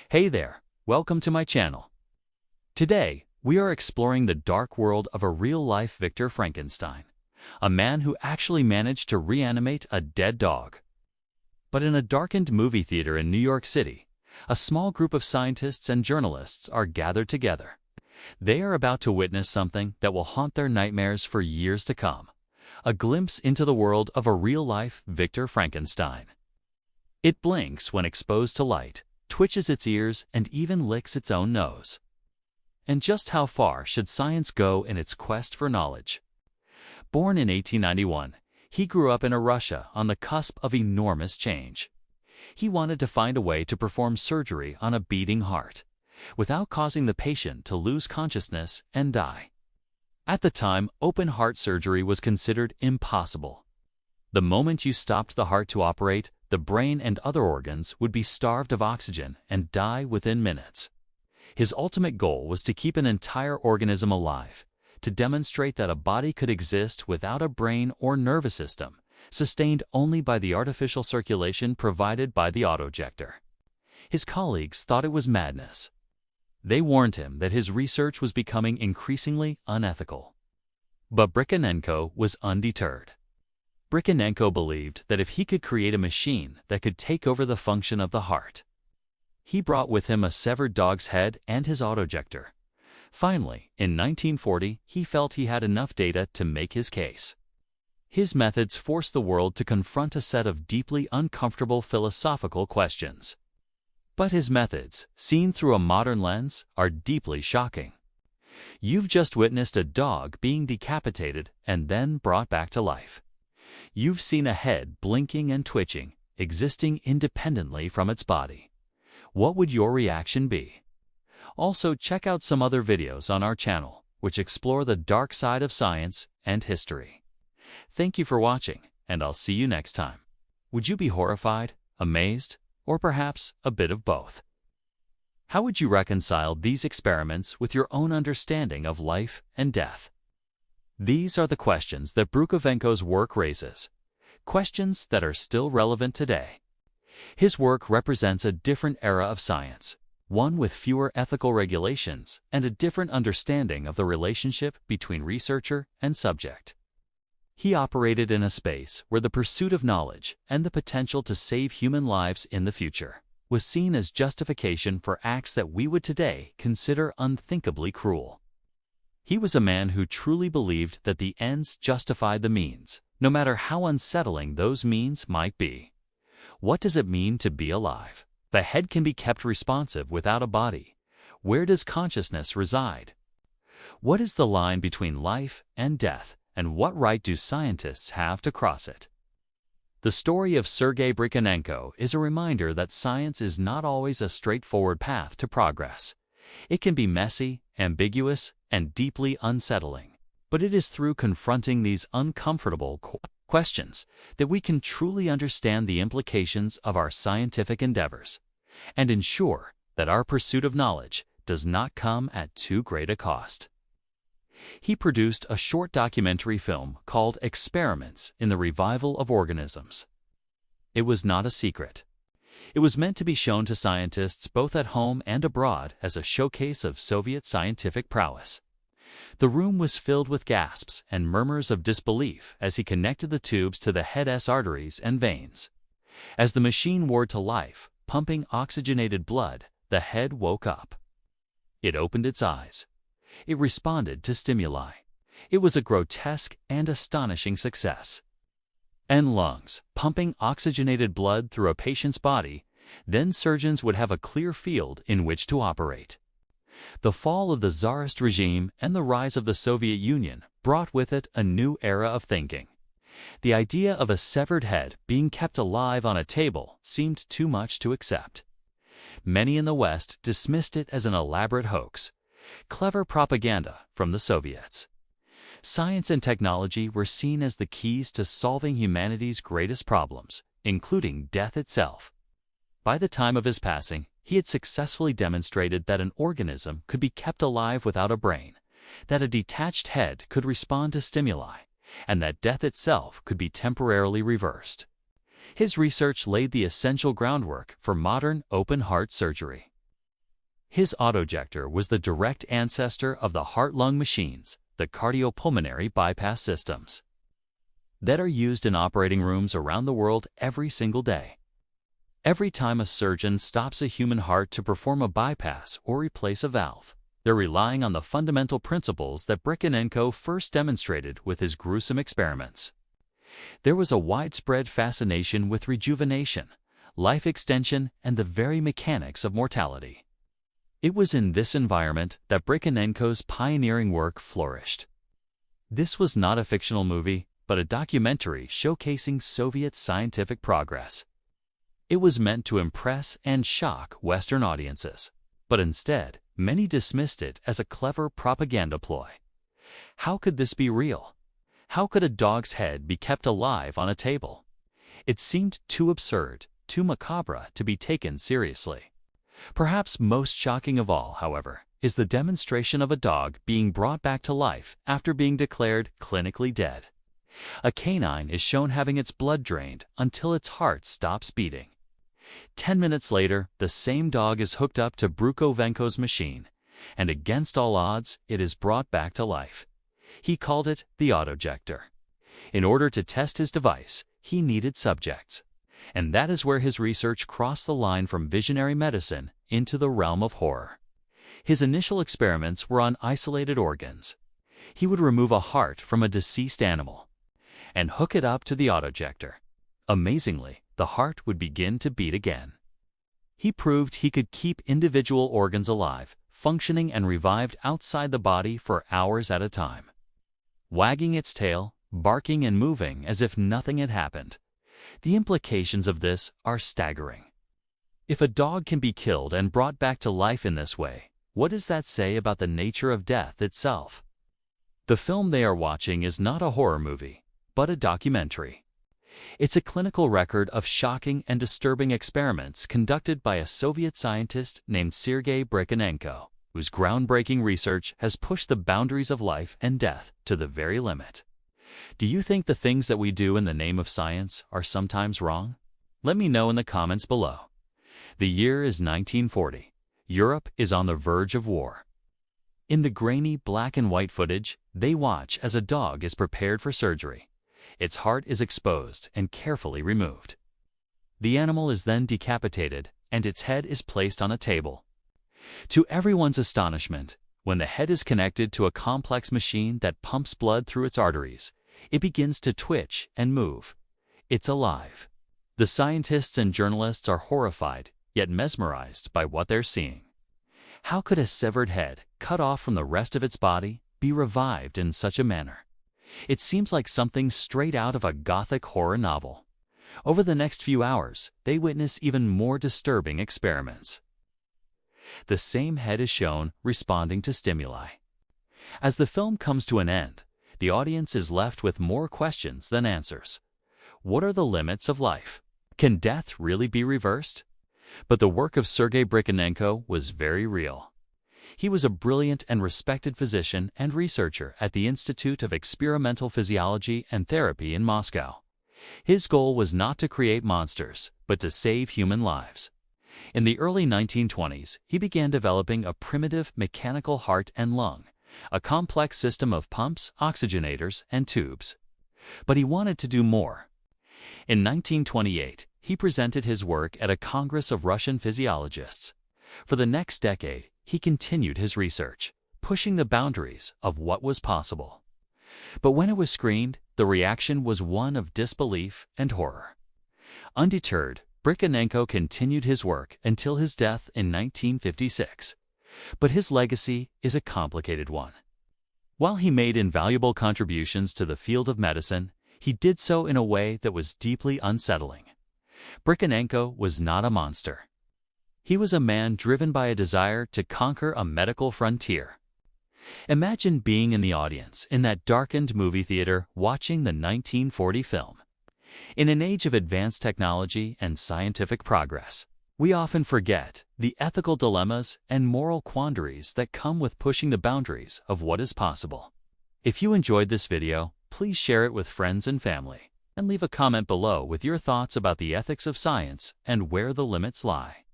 Hey there, welcome to my channel. Today, we are exploring the dark world of a real-life Victor Frankenstein, a man who actually managed to reanimate a dead dog. But in a darkened movie theater in New York City, a small group of scientists and journalists are gathered together. They are about to witness something that will haunt their nightmares for years to come, a glimpse into the world of a real-life Victor Frankenstein. It blinks when exposed to light, twitches its ears, and even licks its own nose. And just how far should science go in its quest for knowledge? Born in 1891, he grew up in a Russia on the cusp of enormous change. He wanted to find a way to perform surgery on a beating heart, without causing the patient to lose consciousness and die. At the time, open heart surgery was considered impossible. The moment you stopped the heart to operate, the brain and other organs would be starved of oxygen and die within minutes. His ultimate goal was to keep an entire organism alive, to demonstrate that a body could exist without a brain or nervous system, sustained only by the artificial circulation provided by the autojector. His colleagues thought it was madness. They warned him that his research was becoming increasingly unethical. But Brikonenko was undeterred. Brikonenko believed that if he could create a machine that could take over the function of the heart. He brought with him a severed dog's head and his autojector. Finally, in 1940, he felt he had enough data to make his case. His methods forced the world to confront a set of deeply uncomfortable philosophical questions. But his methods, seen through a modern lens, are deeply shocking. You've just witnessed a dog being decapitated and then brought back to life. You've seen a head blinking and twitching, existing independently from its body. What would your reaction be? Also, check out some other videos on our channel, which explore the dark side of science and history. Thank you for watching, and I'll see you next time. Would you be horrified, amazed, or perhaps a bit of both? How would you reconcile these experiments with your own understanding of life and death? These are the questions that Brikonenko's work raises, questions that are still relevant today. His work represents a different era of science, one with fewer ethical regulations and a different understanding of the relationship between researcher and subject. He operated in a space where the pursuit of knowledge and the potential to save human lives in the future was seen as justification for acts that we would today consider unthinkably cruel. He was a man who truly believed that the ends justified the means, no matter how unsettling those means might be. What does it mean to be alive? The head can be kept responsive without a body. Where does consciousness reside? What is the line between life and death, and what right do scientists have to cross it? The story of Sergei Brikonenko is a reminder that science is not always a straightforward path to progress. It can be messy, ambiguous, and deeply unsettling. But it is through confronting these uncomfortable questions that we can truly understand the implications of our scientific endeavors and ensure that our pursuit of knowledge does not come at too great a cost. He produced a short documentary film called Experiments in the Revival of Organisms. It was not a secret. It was meant to be shown to scientists both at home and abroad as a showcase of Soviet scientific prowess. The room was filled with gasps and murmurs of disbelief as he connected the tubes to the head's arteries and veins. As the machine roared to life, pumping oxygenated blood, the head woke up. It opened its eyes. It responded to stimuli. It was a grotesque and astonishing success. And lungs, pumping oxygenated blood through a patient's body, then surgeons would have a clear field in which to operate. The fall of the Tsarist regime and the rise of the Soviet Union brought with it a new era of thinking. The idea of a severed head being kept alive on a table seemed too much to accept. Many in the West dismissed it as an elaborate hoax, clever propaganda from the Soviets. Science and technology were seen as the keys to solving humanity's greatest problems, including death itself. By the time of his passing, he had successfully demonstrated that an organism could be kept alive without a brain, that a detached head could respond to stimuli, and that death itself could be temporarily reversed. His research laid the essential groundwork for modern open-heart surgery. His autojector was the direct ancestor of the heart-lung machines, the cardiopulmonary bypass systems, that are used in operating rooms around the world every single day. Every time a surgeon stops a human heart to perform a bypass or replace a valve, they're relying on the fundamental principles that Britanenko first demonstrated with his gruesome experiments. There was a widespread fascination with rejuvenation, life extension, and the very mechanics of mortality. It was in this environment that Britanenko's pioneering work flourished. This was not a fictional movie, but a documentary showcasing Soviet scientific progress. It was meant to impress and shock Western audiences, but instead, many dismissed it as a clever propaganda ploy. How could this be real? How could a dog's head be kept alive on a table? It seemed too absurd, too macabre to be taken seriously. Perhaps most shocking of all, however, is the demonstration of a dog being brought back to life after being declared clinically dead. A canine is shown having its blood drained until its heart stops beating. 10 minutes later, the same dog is hooked up to Brukovenko's machine, and against all odds, it is brought back to life. He called it the autojector. In order to test his device, he needed subjects. And that is where his research crossed the line from visionary medicine into the realm of horror. His initial experiments were on isolated organs. He would remove a heart from a deceased animal and hook it up to the autojector. Amazingly, the heart would begin to beat again. He proved he could keep individual organs alive, functioning and revived outside the body for hours at a time, wagging its tail, barking and moving as if nothing had happened. The implications of this are staggering. If a dog can be killed and brought back to life in this way, what does that say about the nature of death itself? The film they are watching is not a horror movie, but a documentary. It's a clinical record of shocking and disturbing experiments conducted by a Soviet scientist named Sergei Britanenko, whose groundbreaking research has pushed the boundaries of life and death to the very limit. Do you think the things that we do in the name of science are sometimes wrong? Let me know in the comments below. The year is 1940. Europe is on the verge of war. In the grainy black and white footage, they watch as a dog is prepared for surgery. Its heart is exposed and carefully removed. The animal is then decapitated, and its head is placed on a table. To everyone's astonishment, when the head is connected to a complex machine that pumps blood through its arteries, it begins to twitch and move. It's alive. The scientists and journalists are horrified, yet mesmerized by what they're seeing. How could a severed head, cut off from the rest of its body, be revived in such a manner? It seems like something straight out of a Gothic horror novel. Over the next few hours, they witness even more disturbing experiments. The same head is shown responding to stimuli. As the film comes to an end, the audience is left with more questions than answers. What are the limits of life? Can death really be reversed? But the work of Sergei Britanenko was very real. He was a brilliant and respected physician and researcher at the Institute of Experimental Physiology and Therapy in Moscow. His goal was not to create monsters, but to save human lives. In the early 1920s, he began developing a primitive mechanical heart and lung, a complex system of pumps, oxygenators, and tubes. But he wanted to do more. In 1928, he presented his work at a Congress of Russian physiologists. For the next decade, he continued his research, pushing the boundaries of what was possible. But when it was screened, the reaction was one of disbelief and horror. Undeterred, Britanenko continued his work until his death in 1956. But his legacy is a complicated one. While he made invaluable contributions to the field of medicine, he did so in a way that was deeply unsettling. Britanenko was not a monster. He was a man driven by a desire to conquer a medical frontier. Imagine being in the audience in that darkened movie theater watching the 1940 film. In an age of advanced technology and scientific progress, we often forget the ethical dilemmas and moral quandaries that come with pushing the boundaries of what is possible. If you enjoyed this video, please share it with friends and family, and leave a comment below with your thoughts about the ethics of science and where the limits lie.